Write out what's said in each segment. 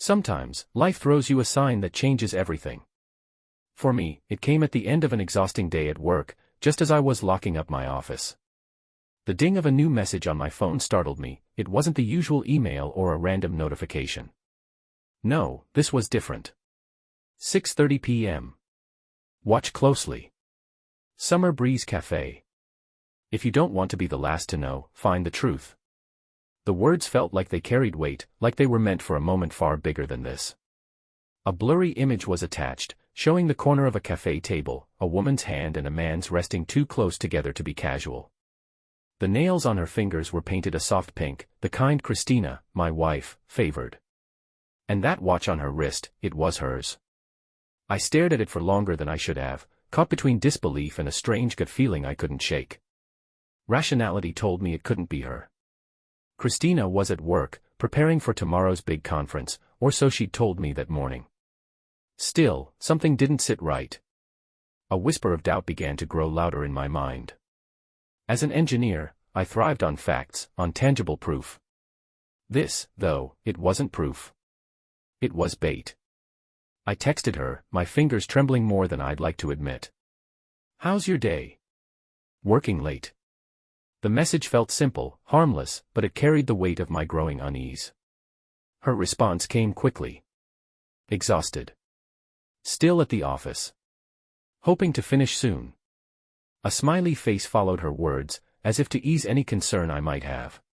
Sometimes, life throws you a sign that changes everything. For me, it came at the end of an exhausting day at work, just as I was locking up my office. The ding of a new message on my phone startled me. It wasn't the usual email or a random notification. No, this was different. 6:30 p.m. Watch closely. Summer Breeze Cafe. If you don't want to be the last to know, find the truth. The words felt like they carried weight, like they were meant for a moment far bigger than this. A blurry image was attached, showing the corner of a cafe table, a woman's hand and a man's resting too close together to be casual. The nails on her fingers were painted a soft pink, the kind Christina, my wife, favored. And that watch on her wrist, it was hers. I stared at it for longer than I should have, caught between disbelief and a strange gut feeling I couldn't shake. Rationality told me it couldn't be her. Christina was at work, preparing for tomorrow's big conference, or so she'd told me that morning. Still, something didn't sit right. A whisper of doubt began to grow louder in my mind. As an engineer, I thrived on facts, on tangible proof. This, though, it wasn't proof. It was bait. I texted her, my fingers trembling more than I'd like to admit. "How's your day?" "Working late." The message felt simple, harmless, but it carried the weight of my growing unease. Her response came quickly. "Exhausted. Still at the office. Hoping to finish soon." A smiley face followed her words, as if to ease any concern I might have.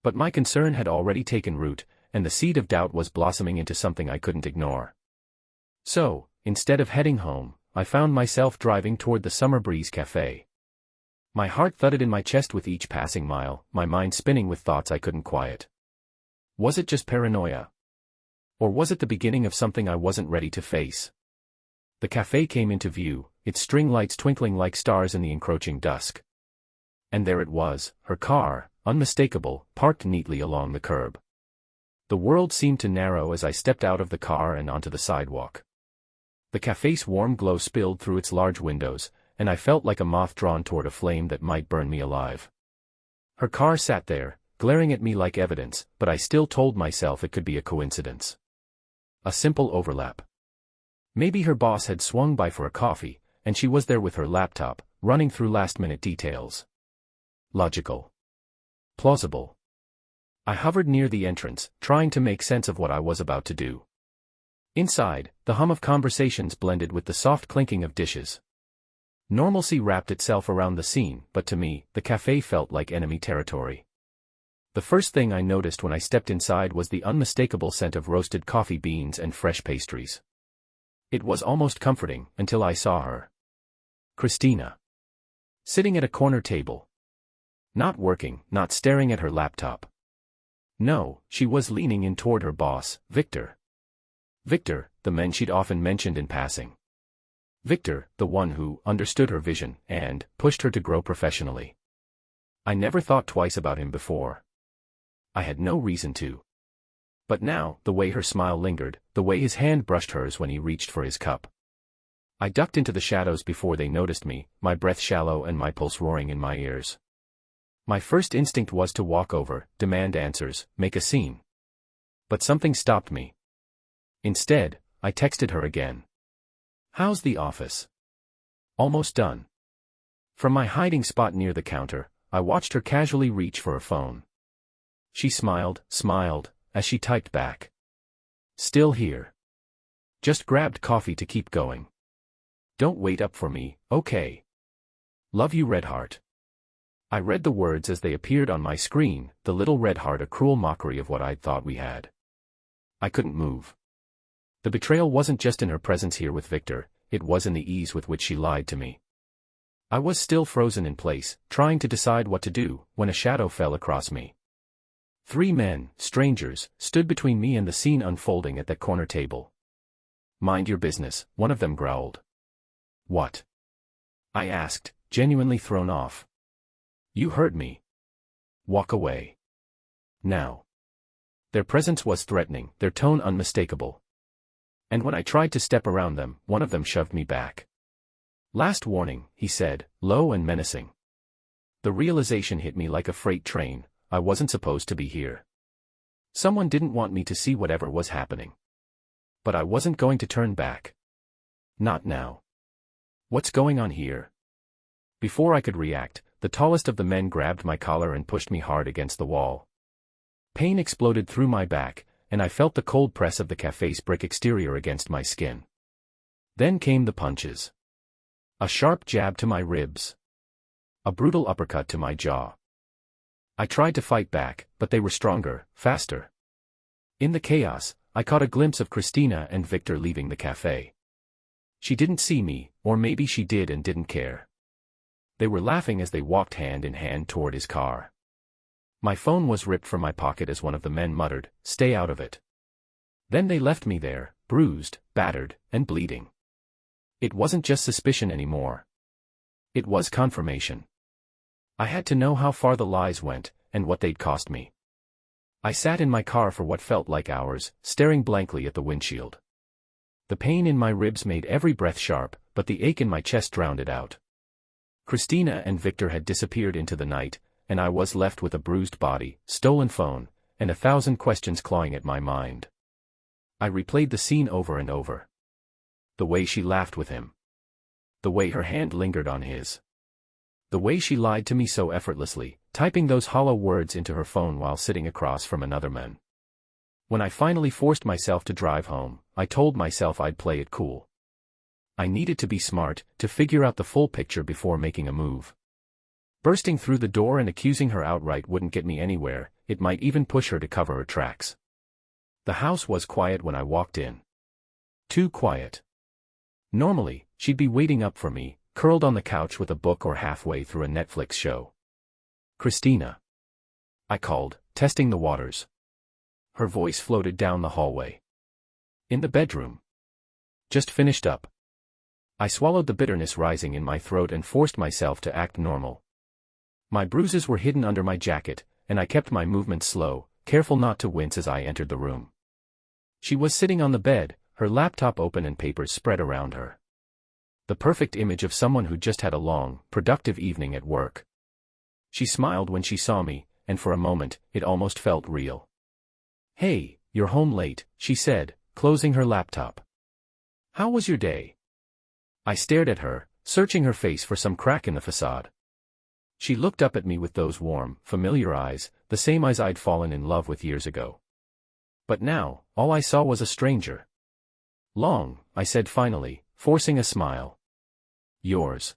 But my concern had already taken root, and the seed of doubt was blossoming into something I couldn't ignore. So, instead of heading home, I found myself driving toward the Summer Breeze Cafe. My heart thudded in my chest with each passing mile, my mind spinning with thoughts I couldn't quiet. Was it just paranoia? Or was it the beginning of something I wasn't ready to face? The cafe came into view, its string lights twinkling like stars in the encroaching dusk. And there it was, her car, unmistakable, parked neatly along the curb. The world seemed to narrow as I stepped out of the car and onto the sidewalk. The cafe's warm glow spilled through its large windows, and I felt like a moth drawn toward a flame that might burn me alive. Her car sat there, glaring at me like evidence, but I still told myself it could be a coincidence. A simple overlap. Maybe her boss had swung by for a coffee, and she was there with her laptop, running through last-minute details. Logical. Plausible. I hovered near the entrance, trying to make sense of what I was about to do. Inside, the hum of conversations blended with the soft clinking of dishes. Normalcy wrapped itself around the scene, but to me, the cafe felt like enemy territory. The first thing I noticed when I stepped inside was the unmistakable scent of roasted coffee beans and fresh pastries. It was almost comforting, until I saw her. Christina. Sitting at a corner table. Not working, not staring at her laptop. No, she was leaning in toward her boss, Victor. Victor, the man she'd often mentioned in passing. Victor, the one who understood her vision and pushed her to grow professionally. I never thought twice about him before. I had no reason to. But now, the way her smile lingered, the way his hand brushed hers when he reached for his cup. I ducked into the shadows before they noticed me, my breath shallow and my pulse roaring in my ears. My first instinct was to walk over, demand answers, make a scene. But something stopped me. Instead, I texted her again. "How's the office?" "Almost done." From my hiding spot near the counter, I watched her casually reach for her phone. She smiled, as she typed back. "Still here. Just grabbed coffee to keep going. Don't wait up for me, okay? Love you, red heart." I read the words as they appeared on my screen, the little red heart a cruel mockery of what I'd thought we had. I couldn't move. The betrayal wasn't just in her presence here with Victor, it was in the ease with which she lied to me. I was still frozen in place, trying to decide what to do, when a shadow fell across me. 3 men, strangers, stood between me and the scene unfolding at that corner table. "Mind your business," one of them growled. "What?" I asked, genuinely thrown off. "You heard me. Walk away. Now." Their presence was threatening, their tone unmistakable. And when I tried to step around them, one of them shoved me back. "Last warning," he said, low and menacing. The realization hit me like a freight train, I wasn't supposed to be here. Someone didn't want me to see whatever was happening. But I wasn't going to turn back. Not now. What's going on here? Before I could react, the tallest of the men grabbed my collar and pushed me hard against the wall. Pain exploded through my back, and I felt the cold press of the cafe's brick exterior against my skin. Then came the punches. A sharp jab to my ribs. A brutal uppercut to my jaw. I tried to fight back, but they were stronger, faster. In the chaos, I caught a glimpse of Christina and Victor leaving the cafe. She didn't see me, or maybe she did and didn't care. They were laughing as they walked hand in hand toward his car. My phone was ripped from my pocket as one of the men muttered, "Stay out of it." Then they left me there, bruised, battered, and bleeding. It wasn't just suspicion anymore. It was confirmation. I had to know how far the lies went, and what they'd cost me. I sat in my car for what felt like hours, staring blankly at the windshield. The pain in my ribs made every breath sharp, but the ache in my chest drowned it out. Christina and Victor had disappeared into the night, and I was left with a bruised body, stolen phone, and 1,000 questions clawing at my mind. I replayed the scene over and over. The way she laughed with him. The way her hand lingered on his. The way she lied to me so effortlessly, typing those hollow words into her phone while sitting across from another man. When I finally forced myself to drive home, I told myself I'd play it cool. I needed to be smart, to figure out the full picture before making a move. Bursting through the door and accusing her outright wouldn't get me anywhere, it might even push her to cover her tracks. The house was quiet when I walked in. Too quiet. Normally, she'd be waiting up for me, curled on the couch with a book or halfway through a Netflix show. "Christina," I called, testing the waters. Her voice floated down the hallway. "In the bedroom. Just finished up." I swallowed the bitterness rising in my throat and forced myself to act normal. My bruises were hidden under my jacket, and I kept my movements slow, careful not to wince as I entered the room. She was sitting on the bed, her laptop open and papers spread around her. The perfect image of someone who just had a long, productive evening at work. She smiled when she saw me, and for a moment, it almost felt real. "Hey, you're home late," she said, closing her laptop. "How was your day?" I stared at her, searching her face for some crack in the facade. She looked up at me with those warm, familiar eyes, the same eyes I'd fallen in love with years ago. But now, all I saw was a stranger. "Long," I said finally, forcing a smile. "Yours."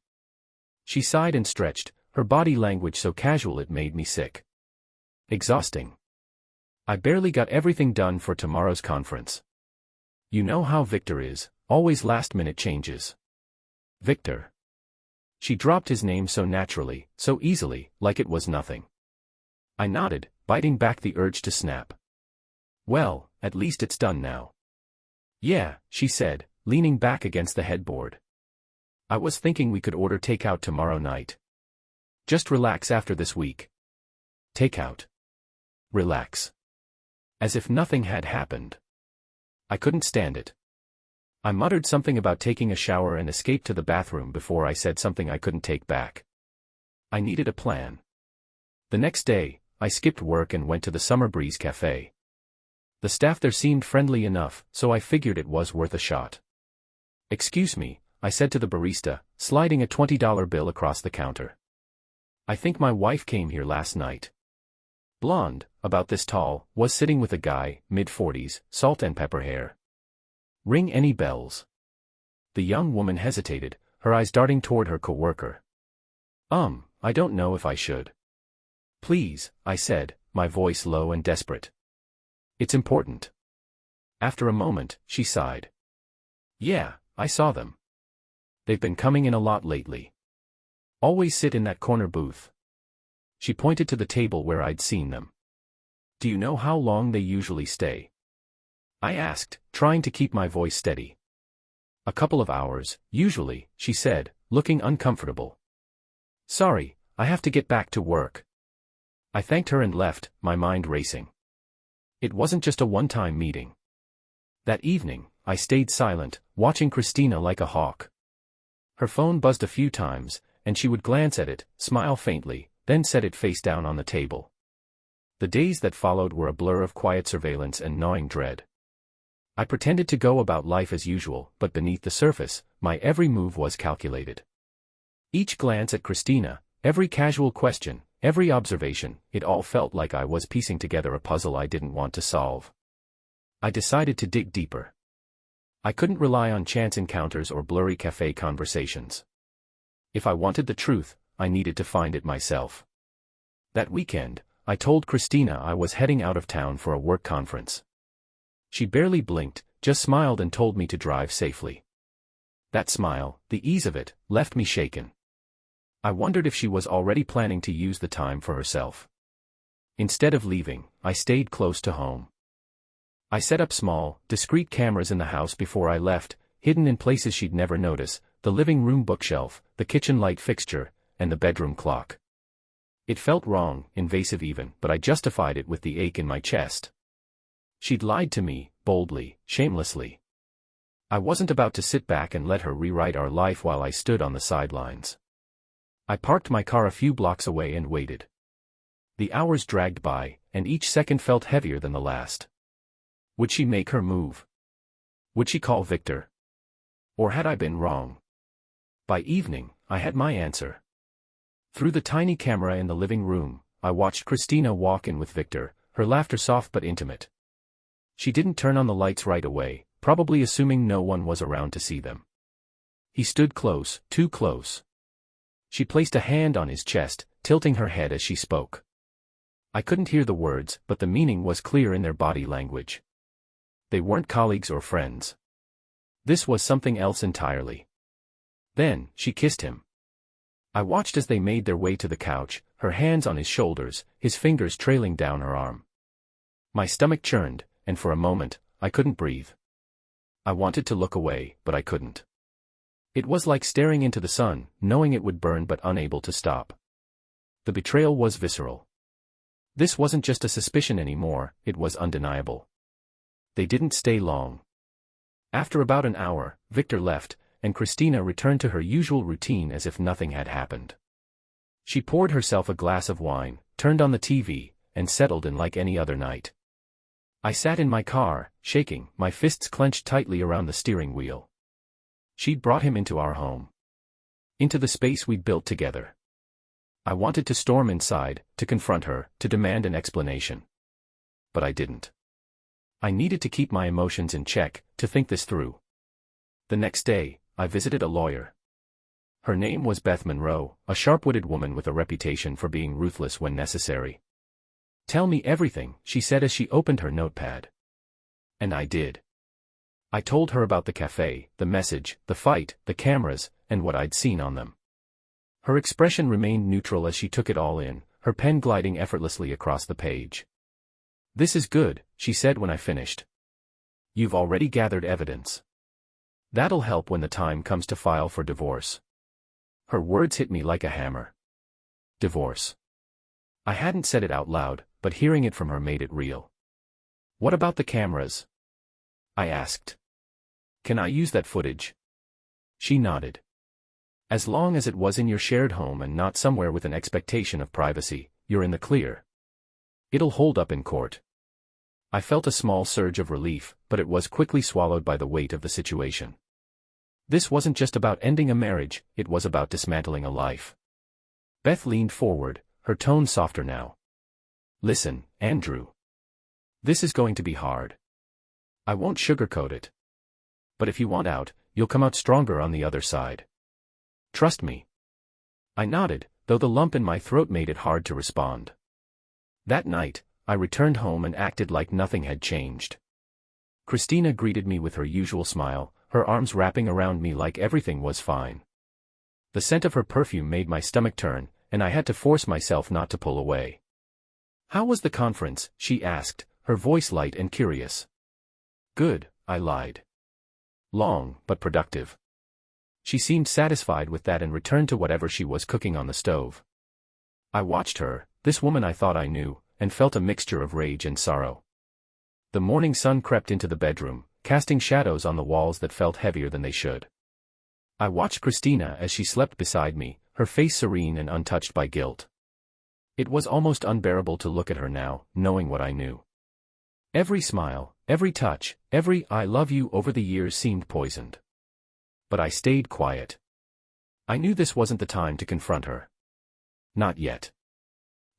She sighed and stretched, her body language so casual it made me sick. Exhausting. I barely got everything done for tomorrow's conference. You know how Victor is, always last-minute changes. Victor. She dropped his name so naturally, so easily, like it was nothing. I nodded, biting back the urge to snap. "Well, at least it's done now." "Yeah," she said, leaning back against the headboard. "I was thinking we could order takeout tomorrow night. Just relax after this week." Takeout. Relax. As if nothing had happened. I couldn't stand it. I muttered something about taking a shower and escaped to the bathroom before I said something I couldn't take back. I needed a plan. The next day, I skipped work and went to the Summer Breeze Cafe. The staff there seemed friendly enough, so I figured it was worth a shot. "Excuse me," I said to the barista, sliding a $20 bill across the counter. "I think my wife came here last night." Blonde, about this tall, was sitting with a guy, mid-40s, salt and pepper hair. "Ring any bells?" The young woman hesitated, her eyes darting toward her coworker. I don't know if I should." "Please," I said, my voice low and desperate. "It's important." After a moment, she sighed. "Yeah, I saw them. They've been coming in a lot lately. Always sit in that corner booth." She pointed to the table where I'd seen them. "Do you know how long they usually stay?" I asked, trying to keep my voice steady. "A couple of hours, usually," she said, looking uncomfortable. "Sorry, I have to get back to work." I thanked her and left, my mind racing. It wasn't just a one-time meeting. That evening, I stayed silent, watching Christina like a hawk. Her phone buzzed a few times, and she would glance at it, smile faintly, then set it face down on the table. The days that followed were a blur of quiet surveillance and gnawing dread. I pretended to go about life as usual, but beneath the surface, my every move was calculated. Each glance at Christina, every casual question, every observation, it all felt like I was piecing together a puzzle I didn't want to solve. I decided to dig deeper. I couldn't rely on chance encounters or blurry cafe conversations. If I wanted the truth, I needed to find it myself. That weekend, I told Christina I was heading out of town for a work conference. She barely blinked, just smiled and told me to drive safely. That smile, the ease of it, left me shaken. I wondered if she was already planning to use the time for herself. Instead of leaving, I stayed close to home. I set up small, discreet cameras in the house before I left, hidden in places she'd never notice, the living room bookshelf, the kitchen light fixture, and the bedroom clock. It felt wrong, invasive even, but I justified it with the ache in my chest. She'd lied to me, boldly, shamelessly. I wasn't about to sit back and let her rewrite our life while I stood on the sidelines. I parked my car a few blocks away and waited. The hours dragged by, and each second felt heavier than the last. Would she make her move? Would she call Victor? Or had I been wrong? By evening, I had my answer. Through the tiny camera in the living room, I watched Christina walk in with Victor, her laughter soft but intimate. She didn't turn on the lights right away, probably assuming no one was around to see them. He stood close, too close. She placed a hand on his chest, tilting her head as she spoke. I couldn't hear the words, but the meaning was clear in their body language. They weren't colleagues or friends. This was something else entirely. Then, she kissed him. I watched as they made their way to the couch, her hands on his shoulders, his fingers trailing down her arm. My stomach churned, and for a moment, I couldn't breathe. I wanted to look away, but I couldn't. It was like staring into the sun, knowing it would burn but unable to stop. The betrayal was visceral. This wasn't just a suspicion anymore, it was undeniable. They didn't stay long. After about an hour, Victor left, and Christina returned to her usual routine as if nothing had happened. She poured herself a glass of wine, turned on the TV, and settled in like any other night. I sat in my car, shaking, my fists clenched tightly around the steering wheel. She'd brought him into our home. Into the space we'd built together. I wanted to storm inside, to confront her, to demand an explanation. But I didn't. I needed to keep my emotions in check, to think this through. The next day, I visited a lawyer. Her name was Beth Monroe, a sharp-witted woman with a reputation for being ruthless when necessary. "Tell me everything," she said as she opened her notepad. And I did. I told her about the cafe, the message, the fight, the cameras, and what I'd seen on them. Her expression remained neutral as she took it all in, her pen gliding effortlessly across the page. "This is good," she said when I finished. "You've already gathered evidence. That'll help when the time comes to file for divorce." Her words hit me like a hammer. Divorce. I hadn't said it out loud, but hearing it from her made it real. "What about the cameras?" I asked. "Can I use that footage?" She nodded. "As long as it was in your shared home and not somewhere with an expectation of privacy, you're in the clear. It'll hold up in court." I felt a small surge of relief, but it was quickly swallowed by the weight of the situation. This wasn't just about ending a marriage, it was about dismantling a life. Beth leaned forward, her tone softer now. "Listen, Andrew. This is going to be hard. I won't sugarcoat it. But if you want out, you'll come out stronger on the other side. Trust me." I nodded, though the lump in my throat made it hard to respond. That night, I returned home and acted like nothing had changed. Christina greeted me with her usual smile, her arms wrapping around me like everything was fine. The scent of her perfume made my stomach turn, and I had to force myself not to pull away. "How was the conference?" she asked, her voice light and curious. "Good," I lied. "Long, but productive." She seemed satisfied with that and returned to whatever she was cooking on the stove. I watched her, this woman I thought I knew, and felt a mixture of rage and sorrow. The morning sun crept into the bedroom, casting shadows on the walls that felt heavier than they should. I watched Christina as she slept beside me, her face serene and untouched by guilt. It was almost unbearable to look at her now, knowing what I knew. Every smile, every touch, every "I love you" over the years seemed poisoned. But I stayed quiet. I knew this wasn't the time to confront her. Not yet.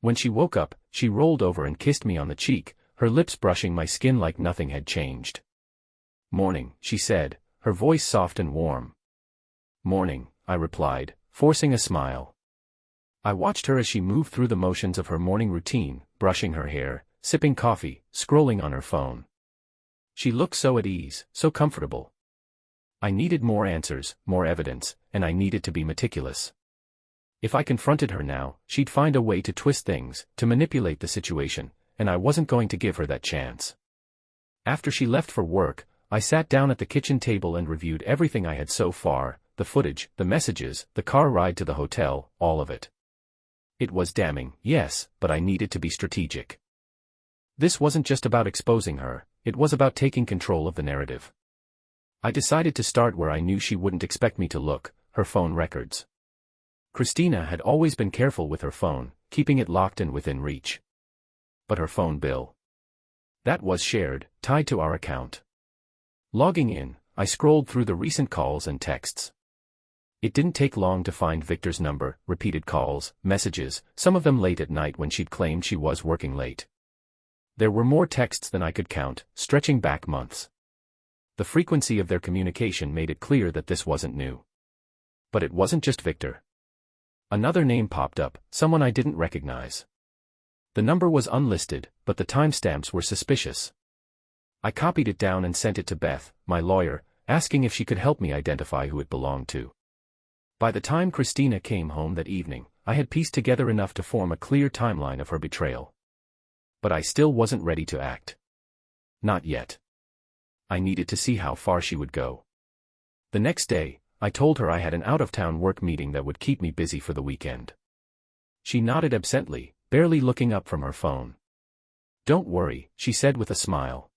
When she woke up, she rolled over and kissed me on the cheek, her lips brushing my skin like nothing had changed. "Morning," she said, her voice soft and warm. "Morning," I replied, forcing a smile. I watched her as she moved through the motions of her morning routine, brushing her hair, sipping coffee, scrolling on her phone. She looked so at ease, so comfortable. I needed more answers, more evidence, and I needed to be meticulous. If I confronted her now, she'd find a way to twist things, to manipulate the situation, and I wasn't going to give her that chance. After she left for work, I sat down at the kitchen table and reviewed everything I had so far, the footage, the messages, the car ride to the hotel, all of it. It was damning, yes, but I needed to be strategic. This wasn't just about exposing her, it was about taking control of the narrative. I decided to start where I knew she wouldn't expect me to look, her phone records. Christina had always been careful with her phone, keeping it locked and within reach. But her phone bill. That was shared, tied to our account. Logging in, I scrolled through the recent calls and texts. It didn't take long to find Victor's number, repeated calls, messages, some of them late at night when she'd claimed she was working late. There were more texts than I could count, stretching back months. The frequency of their communication made it clear that this wasn't new. But it wasn't just Victor. Another name popped up, someone I didn't recognize. The number was unlisted, but the timestamps were suspicious. I copied it down and sent it to Beth, my lawyer, asking if she could help me identify who it belonged to. By the time Christina came home that evening, I had pieced together enough to form a clear timeline of her betrayal. But I still wasn't ready to act. Not yet. I needed to see how far she would go. The next day, I told her I had an out-of-town work meeting that would keep me busy for the weekend. She nodded absently, barely looking up from her phone. "Don't worry," she said with a smile.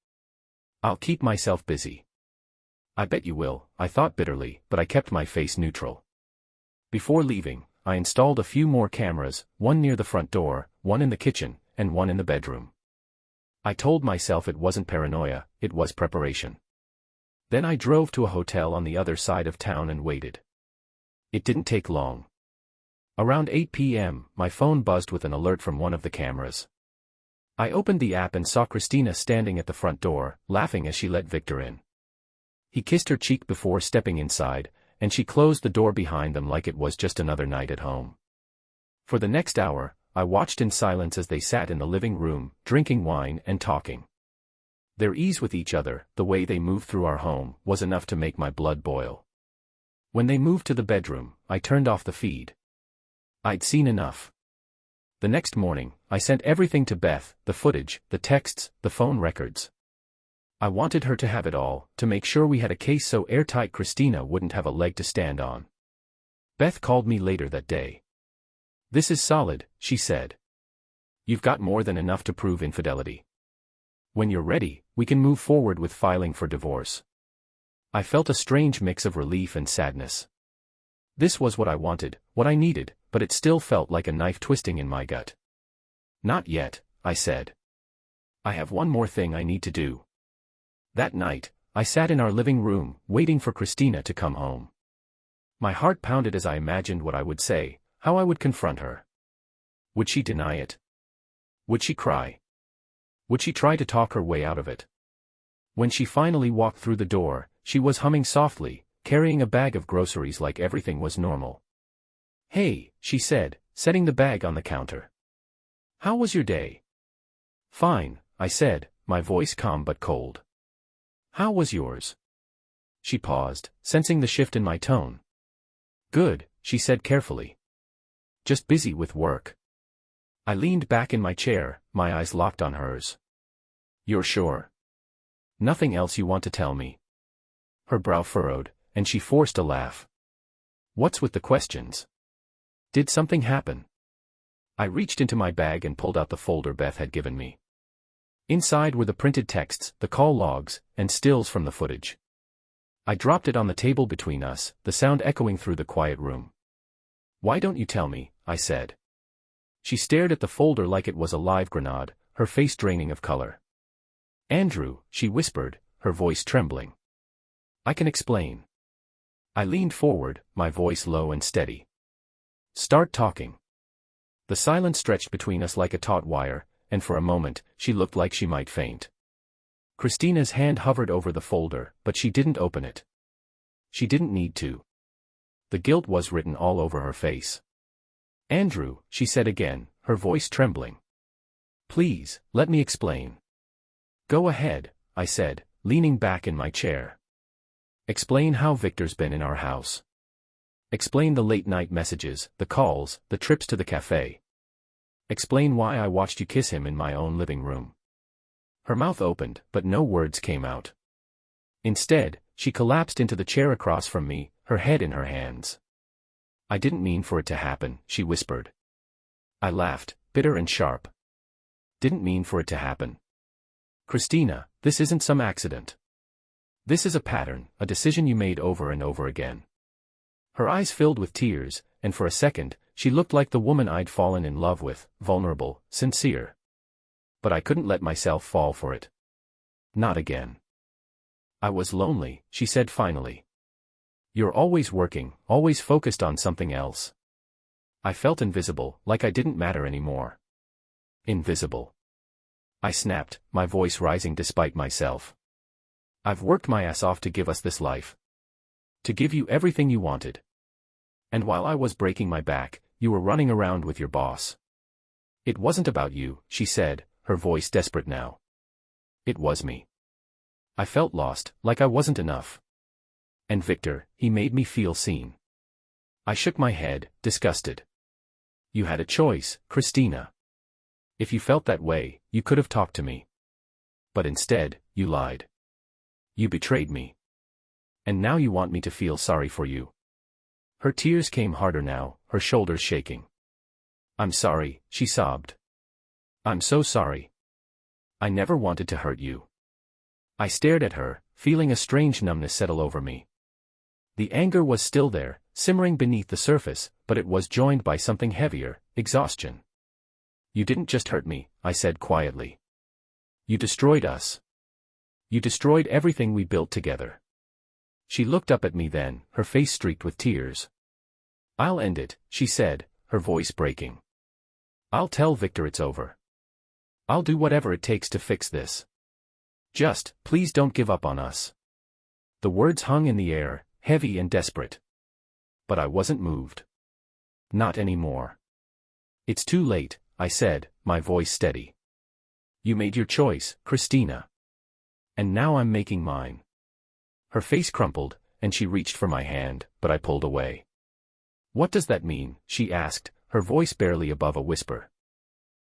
"I'll keep myself busy." "I bet you will," I thought bitterly, but I kept my face neutral. Before leaving, I installed a few more cameras, one near the front door, one in the kitchen, and one in the bedroom. I told myself it wasn't paranoia, it was preparation. Then I drove to a hotel on the other side of town and waited. It didn't take long. Around 8 p.m., my phone buzzed with an alert from one of the cameras. I opened the app and saw Christina standing at the front door, laughing as she let Victor in. He kissed her cheek before stepping inside, and she closed the door behind them like it was just another night at home. For the next hour, I watched in silence as they sat in the living room, drinking wine and talking. Their ease with each other, the way they moved through our home, was enough to make my blood boil. When they moved to the bedroom, I turned off the feed. I'd seen enough. The next morning, I sent everything to Beth, the footage, the texts, the phone records. I wanted her to have it all, to make sure we had a case so airtight Christina wouldn't have a leg to stand on. Beth called me later that day. "This is solid," she said. "You've got more than enough to prove infidelity. When you're ready, we can move forward with filing for divorce." I felt a strange mix of relief and sadness. This was what I wanted, what I needed, but it still felt like a knife twisting in my gut. "Not yet," I said. "I have one more thing I need to do." That night, I sat in our living room, waiting for Christina to come home. My heart pounded as I imagined what I would say, how I would confront her. Would she deny it? Would she cry? Would she try to talk her way out of it? When she finally walked through the door, she was humming softly, carrying a bag of groceries like everything was normal. "Hey," she said, setting the bag on the counter. "How was your day?" "Fine," I said, my voice calm but cold. "How was yours?" She paused, sensing the shift in my tone. "Good," she said carefully. "Just busy with work." I leaned back in my chair, my eyes locked on hers. "You're sure? Nothing else you want to tell me?" Her brow furrowed, and she forced a laugh. "What's with the questions? Did something happen?" I reached into my bag and pulled out the folder Beth had given me. Inside were the printed texts, the call logs, and stills from the footage. I dropped it on the table between us, the sound echoing through the quiet room. "Why don't you tell me?" I said. She stared at the folder like it was a live grenade, her face draining of color. "Andrew," she whispered, her voice trembling. "I can explain." I leaned forward, my voice low and steady. "Start talking." The silence stretched between us like a taut wire, and for a moment, she looked like she might faint. Christina's hand hovered over the folder, but she didn't open it. She didn't need to. The guilt was written all over her face. "Andrew," she said again, her voice trembling. "Please, let me explain." "Go ahead," I said, leaning back in my chair. "Explain how Victor's been in our house. Explain the late-night messages, the calls, the trips to the cafe. Explain why I watched you kiss him in my own living room." Her mouth opened, but no words came out. Instead, she collapsed into the chair across from me, her head in her hands. "I didn't mean for it to happen," she whispered. I laughed, bitter and sharp. "Didn't mean for it to happen. Christina, this isn't some accident. This is a pattern, a decision you made over and over again." Her eyes filled with tears, and for a second, she looked like the woman I'd fallen in love with, vulnerable, sincere. But I couldn't let myself fall for it. Not again. "I was lonely," she said finally. "You're always working, always focused on something else." I felt invisible, like I didn't matter anymore. Invisible. I snapped, my voice rising despite myself. "I've worked my ass off to give us this life. To give you everything you wanted. And while I was breaking my back, you were running around with your boss. It wasn't about you," she said, her voice desperate now. "It was me. I felt lost, like I wasn't enough. And Victor, he made me feel seen." I shook my head, disgusted. "You had a choice, Christina. If you felt that way, you could have talked to me. But instead, you lied. You betrayed me. And now you want me to feel sorry for you." Her tears came harder now, her shoulders shaking. "I'm sorry," she sobbed. "I'm so sorry. I never wanted to hurt you." I stared at her, feeling a strange numbness settle over me. The anger was still there, simmering beneath the surface, but it was joined by something heavier, exhaustion. "You didn't just hurt me," I said quietly. "You destroyed us. You destroyed everything we built together." She looked up at me then, her face streaked with tears. "I'll end it," she said, her voice breaking. "I'll tell Victor it's over. I'll do whatever it takes to fix this. Just, please don't give up on us." The words hung in the air, heavy and desperate. But I wasn't moved. Not anymore. "It's too late," I said, my voice steady. "You made your choice, Christina. And now I'm making mine." Her face crumpled, and she reached for my hand, but I pulled away. "What does that mean?" she asked, her voice barely above a whisper.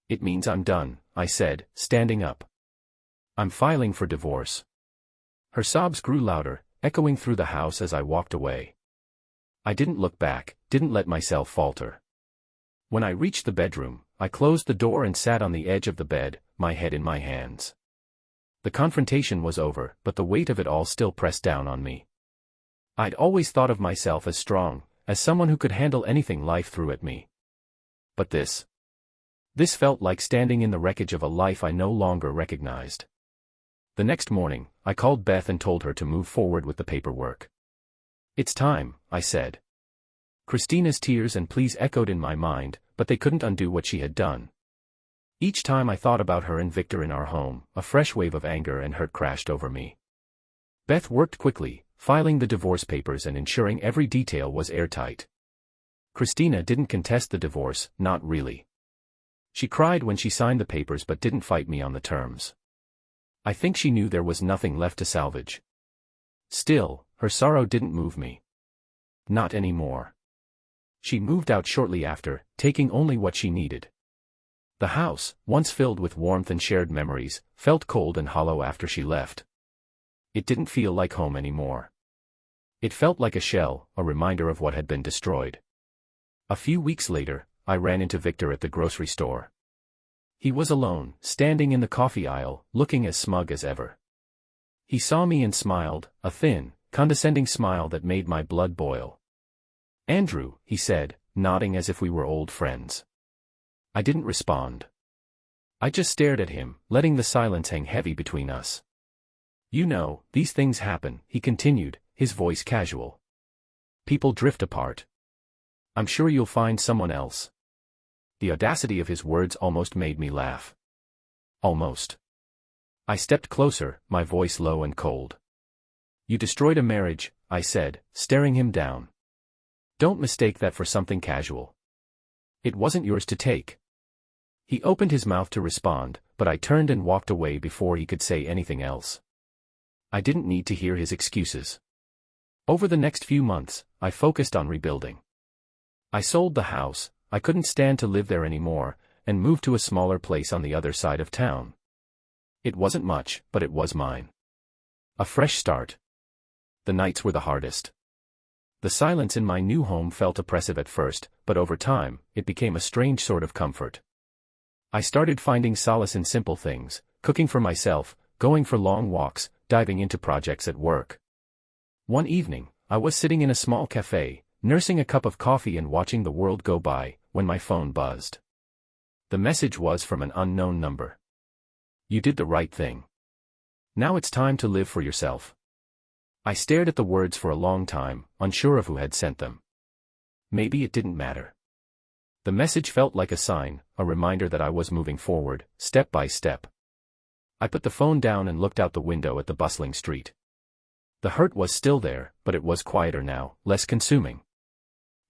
"It means I'm done," I said, standing up. "I'm filing for divorce." Her sobs grew louder, echoing through the house as I walked away. I didn't look back, didn't let myself falter. When I reached the bedroom, I closed the door and sat on the edge of the bed, my head in my hands. The confrontation was over, but the weight of it all still pressed down on me. I'd always thought of myself as strong, as someone who could handle anything life threw at me. But this felt like standing in the wreckage of a life I no longer recognized. The next morning, I called Beth and told her to move forward with the paperwork. "It's time," I said. Christina's tears and pleas echoed in my mind, but they couldn't undo what she had done. Each time I thought about her and Victor in our home, a fresh wave of anger and hurt crashed over me. Beth worked quickly, filing the divorce papers and ensuring every detail was airtight. Christina didn't contest the divorce, not really. She cried when she signed the papers but didn't fight me on the terms. I think she knew there was nothing left to salvage. Still, her sorrow didn't move me. Not anymore. She moved out shortly after, taking only what she needed. The house, once filled with warmth and shared memories, felt cold and hollow after she left. It didn't feel like home anymore. It felt like a shell, a reminder of what had been destroyed. A few weeks later, I ran into Victor at the grocery store. He was alone, standing in the coffee aisle, looking as smug as ever. He saw me and smiled, a thin, condescending smile that made my blood boil. "Andrew," he said, nodding as if we were old friends. I didn't respond. I just stared at him, letting the silence hang heavy between us. You know, these things happen, he continued, his voice casual. People drift apart. I'm sure you'll find someone else. The audacity of his words almost made me laugh. Almost. I stepped closer, my voice low and cold. You destroyed a marriage, I said, staring him down. Don't mistake that for something casual. It wasn't yours to take. He opened his mouth to respond, but I turned and walked away before he could say anything else. I didn't need to hear his excuses. Over the next few months, I focused on rebuilding. I sold the house, I couldn't stand to live there anymore, and moved to a smaller place on the other side of town. It wasn't much, but it was mine. A fresh start. The nights were the hardest. The silence in my new home felt oppressive at first, but over time, it became a strange sort of comfort. I started finding solace in simple things, cooking for myself, going for long walks, diving into projects at work. One evening, I was sitting in a small cafe, nursing a cup of coffee and watching the world go by, when my phone buzzed. The message was from an unknown number. You did the right thing. Now it's time to live for yourself. I stared at the words for a long time, unsure of who had sent them. Maybe it didn't matter. The message felt like a sign, a reminder that I was moving forward, step by step. I put the phone down and looked out the window at the bustling street. The hurt was still there, but it was quieter now, less consuming.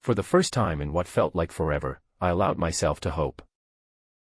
For the first time in what felt like forever, I allowed myself to hope.